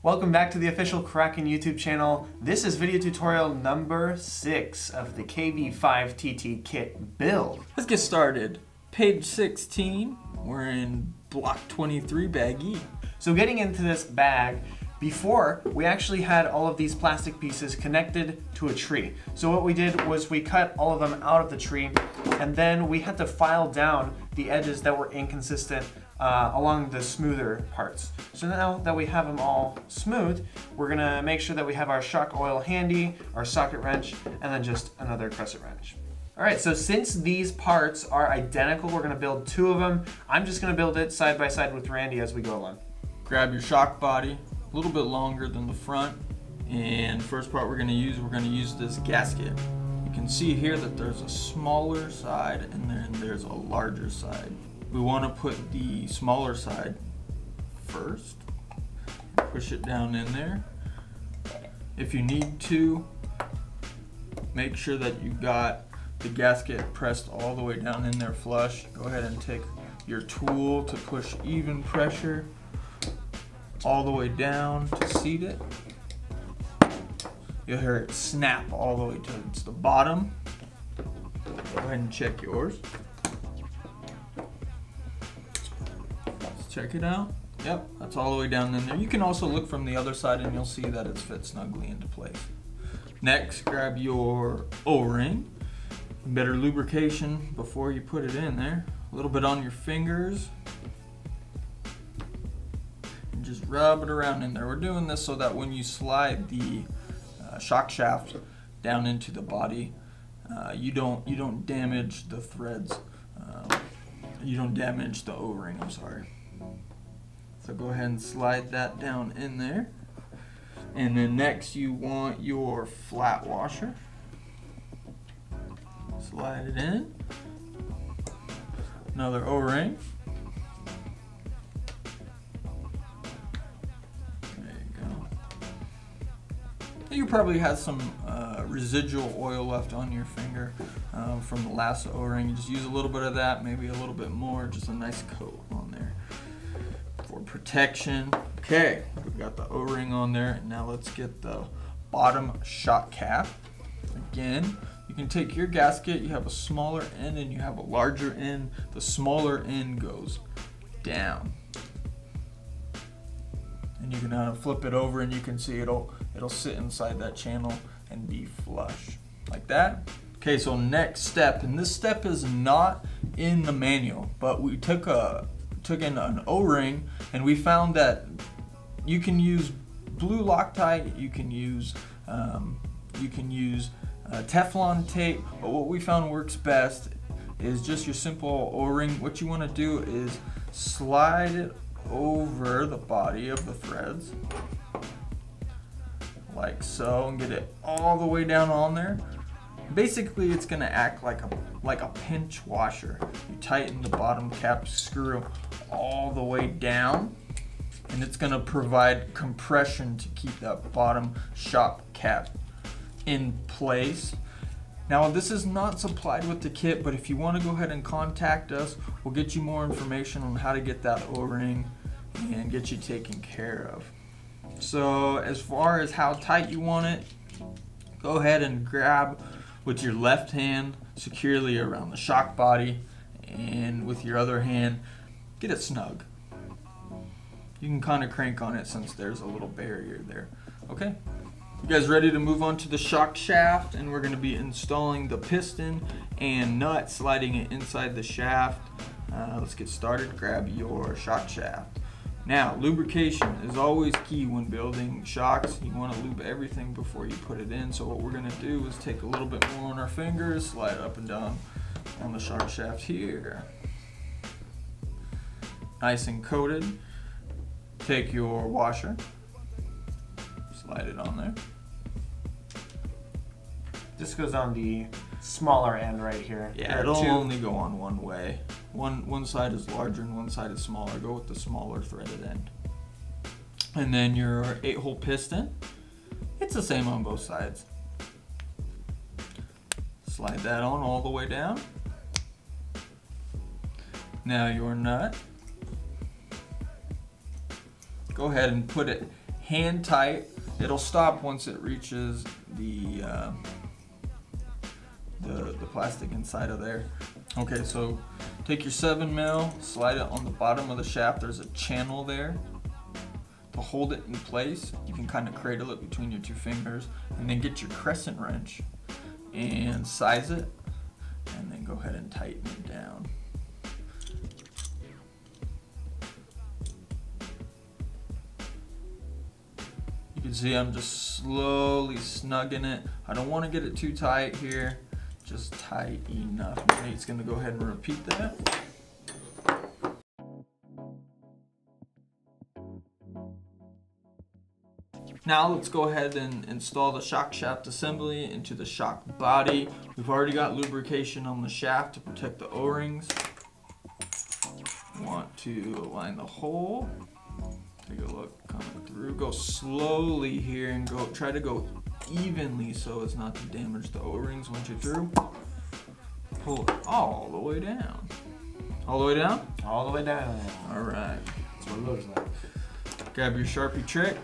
Welcome back to the official Kraken YouTube channel. This is video tutorial number 6 of the KV5TT kit build. Let's get started. Page 16, we're in block 23, bag E. So getting into this bag, before we actually had all of these plastic pieces connected to a tree. So what we did was we cut all of them out of the tree, and then we had to file down the edges that were inconsistent along the smoother parts. So now that we have them all smooth, we're gonna make sure that we have our shock oil handy, our socket wrench, and then just another crescent wrench. All right, so since these parts are identical, we're gonna build 2 of them. I'm just gonna build it side by side with Randy as we go along. Grab your shock body, a little bit longer than the front, and first part we're gonna use this gasket. You can see here that there's a smaller side and then there's a larger side. We want to put the smaller side first. Push it down in there. If you need to, make sure that you got the gasket pressed all the way down in there flush. Go ahead and take your tool to push even pressure all the way down to seat it. You'll hear it snap all the way to the bottom. Go ahead and check yours. Check it out. Yep, that's all the way down in there. You can also look from the other side and you'll see that it's fit snugly into place. Next, grab your O-ring. Better lubrication before you put it in there. A little bit on your fingers. And just rub it around in there. We're doing this so that when you slide the shock shaft down into the body, you don't damage the threads. You don't damage the O-ring, I'm sorry. So go ahead and slide that down in there. And then next you want your flat washer. Slide it in. Another O-ring. There you go. You probably had some residual oil left on your finger from the last O-ring. You just use a little bit of that, maybe a little bit more, just a nice coat on there for protection. Okay, we've got the O-ring on there, and now let's get the bottom shock cap. Again, you can take your gasket, you have a smaller end and you have a larger end. The smaller end goes down. And you can flip it over and you can see it'll sit inside that channel and be flush, like that. Okay, so next step, and this step is not in the manual, but we took in an O-ring and we found that you can use blue Loctite, you can use Teflon tape, but what we found works best is just your simple O-ring. What you want to do is slide it over the body of the threads like so and get it all the way down on there. Basically it's going to act like a pinch washer. You tighten the bottom cap screw all the way down and it's going to provide compression to keep that bottom shock cap in place. Now this is not supplied with the kit, but if you want to go ahead and contact us, we'll get you more information on how to get that O-ring and get you taken care of. So as far as how tight you want it, go ahead and grab with your left hand securely around the shock body, and with your other hand get it snug. You can kind of crank on it since there's a little barrier there. Okay, you guys ready to move on to the shock shaft? And we're going to be installing the piston and nut, sliding it inside the shaft. Let's get started. Grab your shock shaft. Now, lubrication is always key when building shocks. You want to lube everything before you put it in. So what we're going to do is take a little bit more on our fingers, slide up and down on the shock shaft here. Nice and coated. Take your washer, slide it on there. This goes on the smaller end right here. Yeah, it'll only go on one way. One side is larger and one side is smaller. Go with the smaller threaded end. And then your 8-hole piston. It's the same on both sides. Slide that on all the way down. Now your nut. Go ahead and put it hand tight. It'll stop once it reaches the plastic inside of there. Okay, so take your 7mm, slide it on the bottom of the shaft. There's a channel there to hold it in place. You can kind of cradle it between your two fingers, and then get your crescent wrench and size it, and then go ahead and tighten it down. You can see I'm just slowly snugging it. I don't want to get it too tight here, just tight enough. Nate's gonna go ahead and repeat that. Now let's go ahead and install the shock shaft assembly into the shock body. We've already got lubrication on the shaft to protect the O-rings. Want to align the hole. Take a look coming through. Go slowly here and try to go evenly so as not to damage the O-rings once you're through. Pull it all the way down. All the way down? All the way down. All right. That's what it looks like. Grab your Sharpie trick.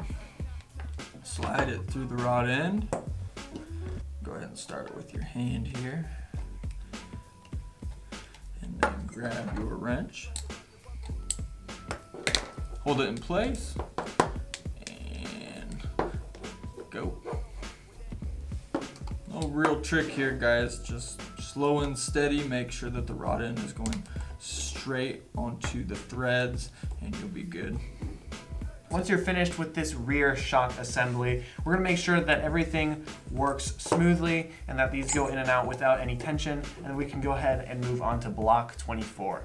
Slide it through the rod end. Go ahead and start it with your hand here. And then grab your wrench. Hold it in place. And go. No real trick here, guys. Just slow and steady. Make sure that the rod end is going straight onto the threads, and you'll be good. Once you're finished with this rear shock assembly, we're gonna make sure that everything works smoothly and that these go in and out without any tension, and we can go ahead and move on to block 24.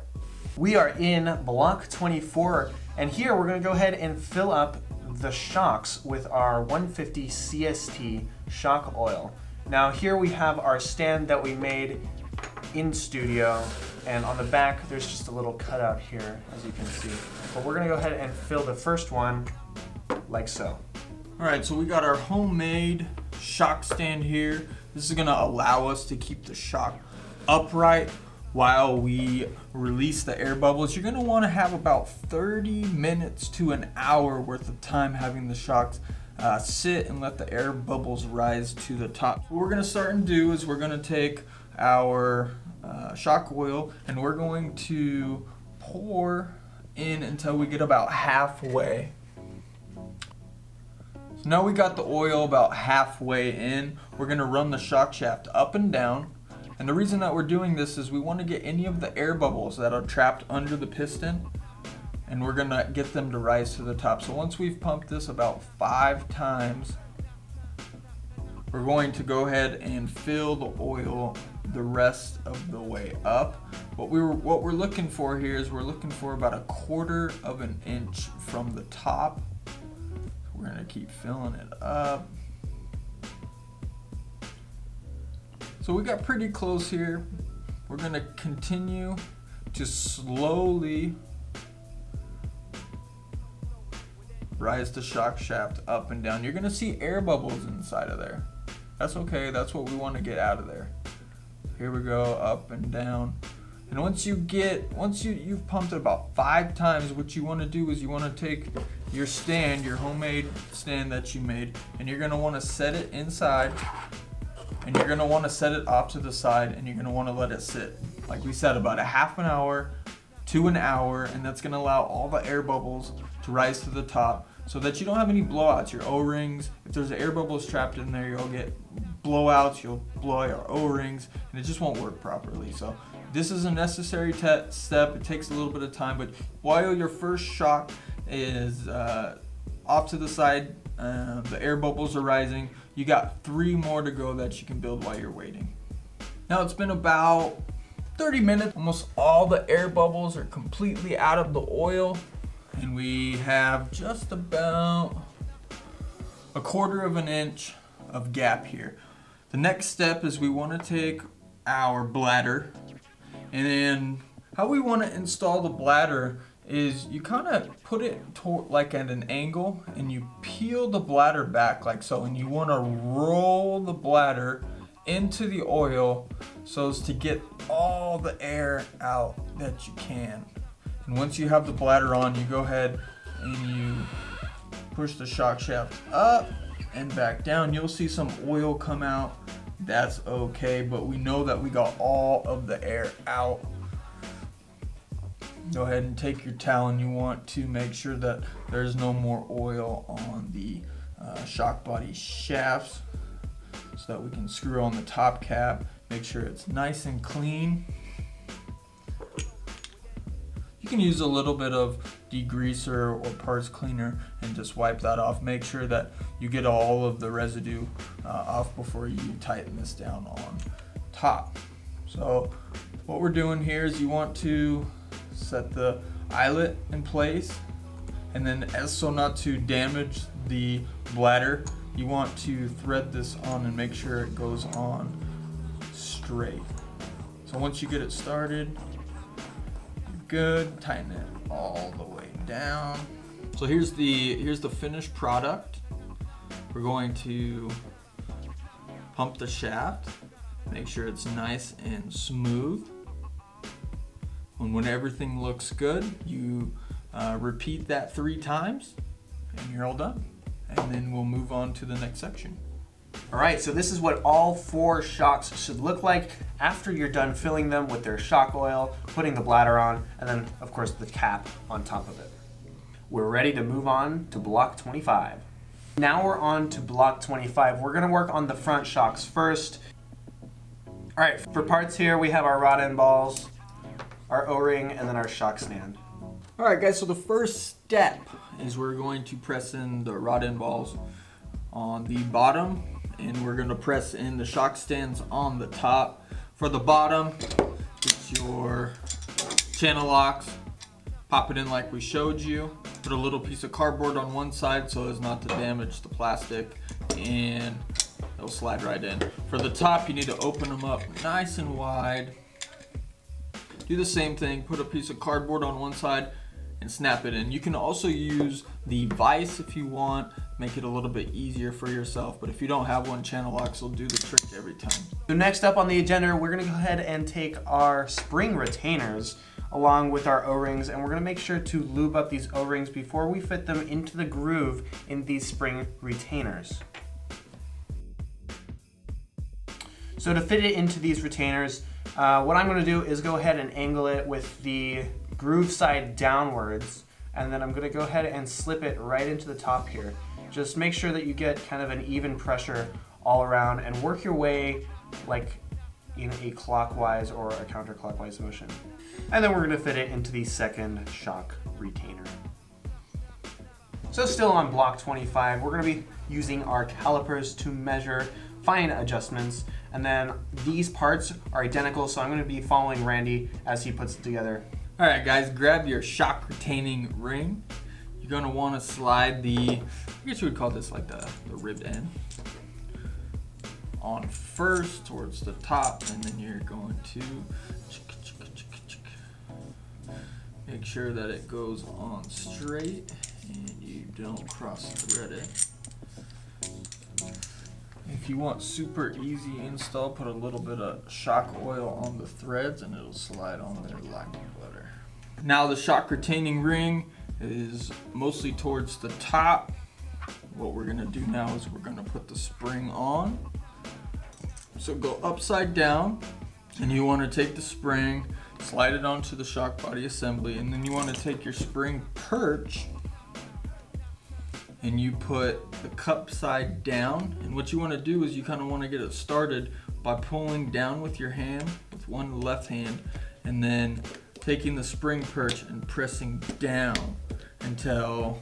We are in block 24, and here we're gonna go ahead and fill up the shocks with our 150 CST shock oil. Now here we have our stand that we made in studio, and on the back there's just a little cutout here, as you can see. But we're gonna go ahead and fill the first one like so. All right, so we got our homemade shock stand here. This is gonna allow us to keep the shock upright while we release the air bubbles. You're gonna wanna have about 30 minutes to an hour worth of time having the shocks sit and let the air bubbles rise to the top. What we're gonna start and do is we're gonna take our shock oil and we're going to pour in until we get about halfway. So now we got the oil about halfway in. We're gonna run the shock shaft up and down. And the reason that we're doing this is we want to get any of the air bubbles that are trapped under the piston, and we're gonna get them to rise to the top. So once we've pumped this about 5 times, we're going to go ahead and fill the oil the rest of the way up. What we're looking for here is we're looking for about 1/4 of an inch from the top. We're gonna keep filling it up. So we got pretty close here. We're gonna continue to slowly rise the shock shaft up and down. You're gonna see air bubbles inside of there. That's okay, that's what we wanna get out of there. Here we go, up and down. And once you've pumped it about 5 times, what you wanna do is you wanna take your stand, your homemade stand that you made, and you're gonna wanna set it inside, and you're gonna wanna set it off to the side, and you're gonna wanna let it sit. Like we said, about a half an hour to an hour, and that's gonna allow all the air bubbles to rise to the top so that you don't have any blowouts. Your O-rings, if there's air bubbles trapped in there, you'll get blowouts, you'll blow your O-rings, and it just won't work properly. So this is a necessary step. It takes a little bit of time, but while your first shock is off to the side, the air bubbles are rising, you got 3 more to go that you can build while you're waiting. Now it's been about 30 minutes. Almost all the air bubbles are completely out of the oil, and we have just about 1/4 of an inch of gap here. The next step is we want to take our bladder, and then how we want to install the bladder is you kind of put it like at an angle, and you peel the bladder back like so, and you want to roll the bladder into the oil so as to get all the air out that you can. And once you have the bladder on, you go ahead and you push the shock shaft up and back down. You'll see some oil come out. That's okay, but we know that we got all of the air out. Go ahead and take your towel, and you want to make sure that there's no more oil on the shock body shafts, so that we can screw on the top cap, make sure it's nice and clean. You can use a little bit of degreaser or parts cleaner and just wipe that off. Make sure that you get all of the residue off before you tighten this down on top. So what we're doing here is you want to set the eyelet in place, and then as so not to damage the bladder, you want to thread this on and make sure it goes on straight. So once you get it started, you're good. Tighten it all the way down. So here's the finished product. We're going to pump the shaft, make sure it's nice and smooth. And when everything looks good, you repeat that 3 times and you're all done. And then we'll move on to the next section. All right, so this is what all 4 shocks should look like after you're done filling them with their shock oil, putting the bladder on, and then of course the cap on top of it. We're ready to move on to block 25. Now we're on to block 25. We're gonna work on the front shocks first. All right, for parts here, we have our rod end balls, our O-ring, and then our shock stand. All right, guys, so the first step is we're going to press in the rod end balls on the bottom, and we're gonna press in the shock stands on the top. For the bottom, it's your channel locks. Pop it in like we showed you. Put a little piece of cardboard on one side so as not to damage the plastic, and it'll slide right in. For the top, you need to open them up nice and wide. Do the same thing, put a piece of cardboard on one side and snap it in. You can also use the vise if you want, make it a little bit easier for yourself, but if you don't have one, channel locks will do the trick every time. So next up on the agenda, we're gonna go ahead and take our spring retainers along with our O-rings, and we're gonna make sure to lube up these O-rings before we fit them into the groove in these spring retainers. So to fit it into these retainers, what I'm gonna do is go ahead and angle it with the groove side downwards, and then I'm gonna go ahead and slip it right into the top here. Just make sure that you get kind of an even pressure all around and work your way like in a clockwise or a counterclockwise motion. And then we're gonna fit it into the second shock retainer. So still on block 25, we're gonna be using our calipers to measure fine adjustments, and then these parts are identical, so I'm gonna be following Randy as he puts it together. All right, guys, grab your shock retaining ring. You're gonna wanna slide the, I guess you would call this like the ribbed end, on first towards the top, and then you're going to make sure that it goes on straight and you don't cross thread it. If you want super easy install, put a little bit of shock oil on the threads and it'll slide on there like butter. Now the shock retaining ring is mostly towards the top. What we're gonna do now is we're gonna put the spring on. So go upside down, and you wanna take the spring, slide it onto the shock body assembly, and then you wanna take your spring perch and you put the cup side down. And what you wanna do is you kinda wanna get it started by pulling down with your hand, with one left hand, and then taking the spring perch and pressing down until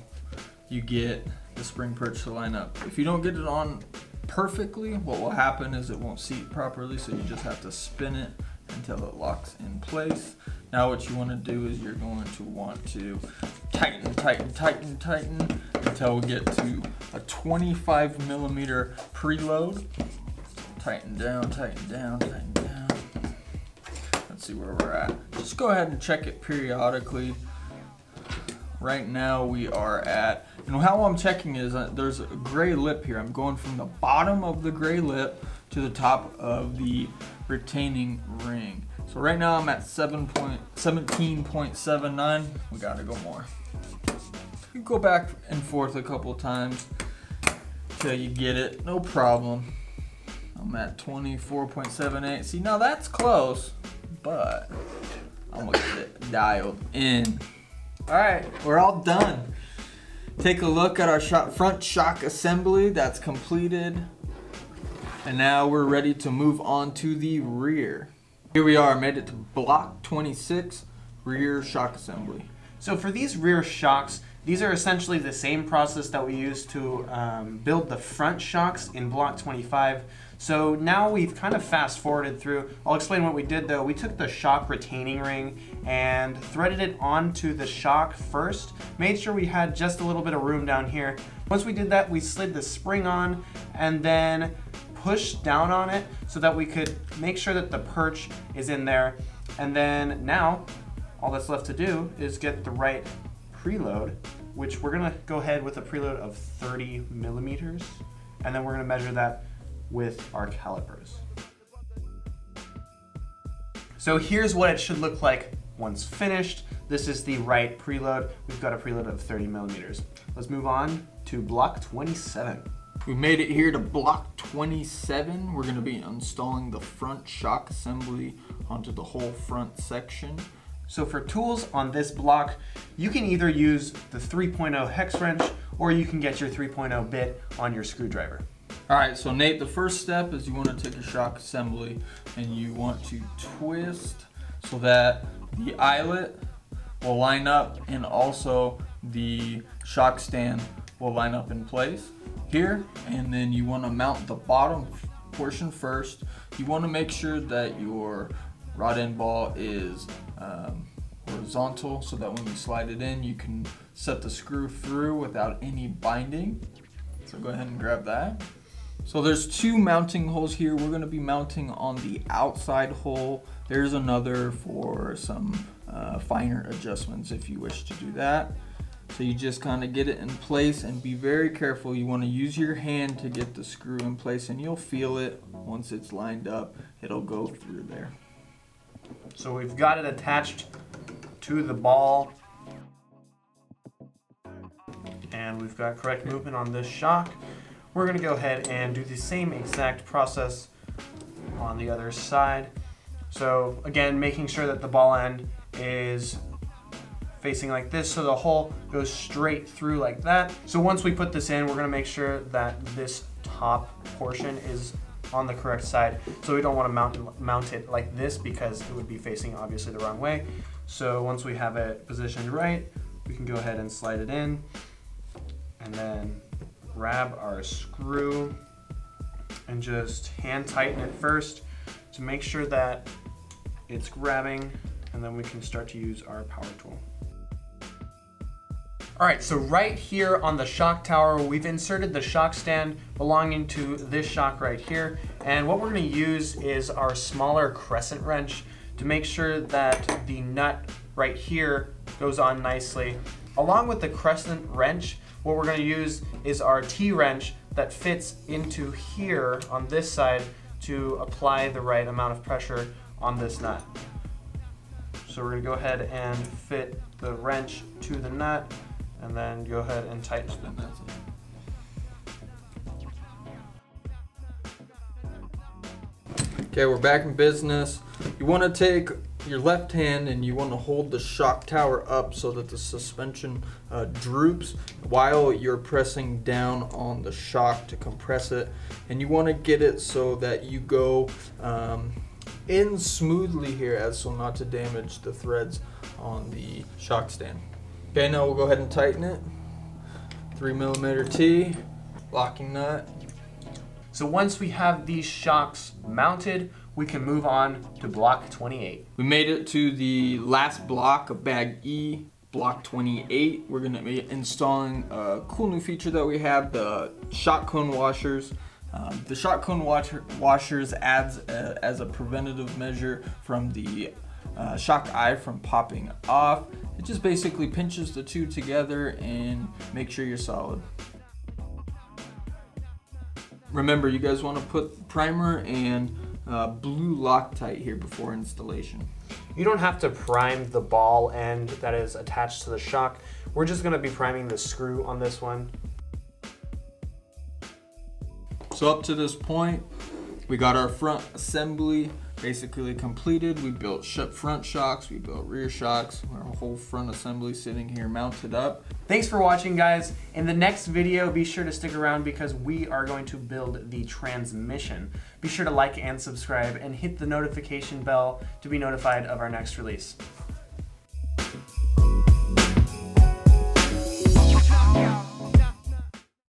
you get the spring perch to line up. If you don't get it on perfectly, what will happen is it won't seat properly, so you just have to spin it until it locks in place. Now what you want to do is you're going to want to tighten, tighten, tighten, tighten until we get to a 25 millimeter preload. Tighten down, tighten down, tighten down. Let's see where we're at. Just go ahead and check it periodically. Right now we are at, and how I'm checking is there's a gray lip here. I'm going from the bottom of the gray lip to the top of the retaining ring. So right now I'm at 17.79. We gotta go more. You go back and forth a couple times till you get it, no problem. I'm at 24.78. See, now that's close, but I'm gonna get it dialed in. All right, we're all done. Take a look at our front shock assembly that's completed. And now we're ready to move on to the rear. Here we are, made it to block 26, rear shock assembly. So for these rear shocks, these are essentially the same process that we used to build the front shocks in block 25. So now we've kind of fast forwarded through. I'll explain what we did though. We took the shock retaining ring and threaded it onto the shock first, made sure we had just a little bit of room down here. Once we did that, we slid the spring on and then pushed down on it so that we could make sure that the perch is in there. And then now, all that's left to do is get the right preload, which we're gonna go ahead with a preload of 30 millimeters, and then we're gonna measure that with our calipers. So here's what it should look like once finished. This is the right preload. We've got a preload of 30 millimeters. Let's move on to block 27. We made it here to block 27. We're gonna be installing the front shock assembly onto the whole front section. So for tools on this block, you can either use the 3.0 hex wrench or you can get your 3.0 bit on your screwdriver. All right, so Nate, the first step is you want to take a shock assembly and you want to twist so that the eyelet will line up and also the shock stand will line up in place here. And then you want to mount the bottom portion first. You want to make sure that your rod end ball is horizontal so that when you slide it in, you can set the screw through without any binding. So go ahead and grab that. So there's two mounting holes here. We're going to be mounting on the outside hole. There's another for some finer adjustments if you wish to do that. So you just kind of get it in place and be very careful. You want to use your hand to get the screw in place and you'll feel it once it's lined up. It'll go through there. So we've got it attached to the ball and we've got correct movement on this shock. We're going to go ahead and do the same exact process on the other side. So again, making sure that the ball end is facing like this so the hole goes straight through like that. So once we put this in, we're going to make sure that this top portion is on the correct side. So we don't want to mount it like this because it would be facing obviously the wrong way. So once we have it positioned right, we can go ahead and slide it in and then grab our screw and just hand tighten it first to make sure that it's grabbing, and then we can start to use our power tool. All right, so right here on the shock tower, we've inserted the shock stand belonging to this shock right here. And what we're gonna use is our smaller crescent wrench to make sure that the nut right here goes on nicely. Along with the crescent wrench, what we're gonna use is our T-wrench that fits into here on this side to apply the right amount of pressure on this nut. So we're gonna go ahead and fit the wrench to the nut and then go ahead and tighten it. Okay, we're back in business. You want to take your left hand and you want to hold the shock tower up so that the suspension droops while you're pressing down on the shock to compress it. And you want to get it so that you go in smoothly here as so not to damage the threads on the shock stand. Okay, now we'll go ahead and tighten it. 3mm T, locking nut. So once we have these shocks mounted, we can move on to block 28. We made it to the last block of bag E, block 28. We're gonna be installing a cool new feature that we have, the shock cone washers. The shock cone washers adds as a preventative measure from the shock eye from popping off. It just basically pinches the two together and makes sure you're solid. Remember, you guys want to put primer and blue Loctite here before installation. You don't have to prime the ball end that is attached to the shock. We're just going to be priming the screw on this one. So up to this point, we got our front assembly basically completed. We built front shocks, we built rear shocks, our whole front assembly sitting here mounted up. Thanks for watching, guys. In the next video, be sure to stick around because we are going to build the transmission. Be sure to like and subscribe and hit the notification bell to be notified of our next release.